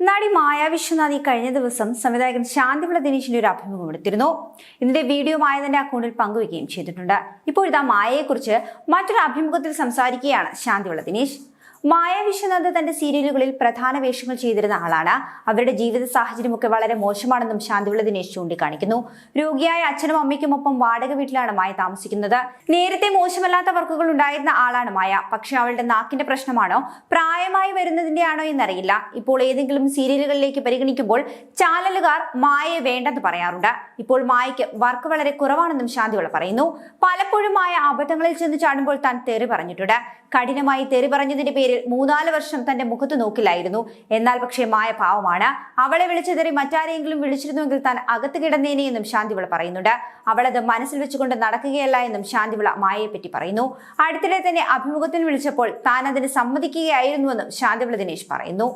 നടി മായ വിശ്വനാഥ് കഴിഞ്ഞ ദിവസം സംവിധായകൻ ശാന്തിവിള ദിനേശിന്റെ ഒരു അഭിമുഖം എടുത്തിരുന്നു. ഇതിന്റെ വീഡിയോ മായ തന്റെ അക്കൗണ്ടിൽ പങ്കുവയ്ക്കുകയും ചെയ്തിട്ടുണ്ട്. ഇപ്പോൾ ഇതാ മായയെക്കുറിച്ച് മറ്റൊരു അഭിമുഖത്തിൽ സംസാരിക്കുകയാണ് ശാന്തിവിള ദിനേശ്. മായ വിശ്വനാഥ് തന്റെ സീരിയലുകളിൽ പ്രധാന വേഷങ്ങൾ ചെയ്തിരുന്ന ആളാണ്. അവരുടെ ജീവിത സാഹചര്യമൊക്കെ വളരെ മോശമാണെന്നും ശാന്തിവിള ദിനേശ് ചൂണ്ടിക്കാണിക്കുന്നു. രോഗിയായ അച്ഛനും അമ്മയ്ക്കുമൊപ്പം വാടക വീട്ടിലാണ് മായ താമസിക്കുന്നത്. നേരത്തെ മോശമല്ലാത്ത വർക്കുകൾ ഉണ്ടായിരുന്ന ആളാണ് മായ. പക്ഷെ അവളുടെ നാക്കിന്റെ പ്രശ്നമാണോ പ്രായമായി വരുന്നതിന്റെ ആണോ എന്നറിയില്ല. ഇപ്പോൾ ഏതെങ്കിലും സീരിയലുകളിലേക്ക് പരിഗണിക്കുമ്പോൾ ചാനലുകാർ മായയെ വേണ്ടെന്ന് പറയാറുണ്ട്. ഇപ്പോൾ മായയ്ക്ക് വർക്ക് വളരെ കുറവാണെന്നും ശാന്തിവിള പറയുന്നു. പലപ്പോഴും മായ അബദ്ധങ്ങളിൽ ചെന്ന് ചാടുമ്പോൾ താൻ തെറി പറഞ്ഞിട്ടുണ്ട്. കഠിനമായി തെറി പറഞ്ഞതിന്റെ പേരിൽ 3-4 വർഷം തന്റെ മുഖത്ത് നോക്കില്ലായിരുന്നു. എന്നാൽ പക്ഷേ മായ പാവമാണ്. അവളെ വിളിച്ചു തെറി മറ്റാരെങ്കിലും വിളിച്ചിരുന്നുവെങ്കിൽ താൻ അകത്ത് കിടന്നേനെ എന്നും ശാന്തിവിള പറയുന്നുണ്ട്. അവളത് മനസ്സിൽ വെച്ചുകൊണ്ട് നടക്കുകയല്ല എന്നും ശാന്തിവിള മായയെ പറ്റി പറയുന്നു. അടുത്തിടെ തന്നെ അഭിമുഖത്തിന് വിളിച്ചപ്പോൾ താൻ അതിന് സമ്മതിക്കുകയായിരുന്നുവെന്നും ശാന്തിവിള ദിനേശ് പറയുന്നു.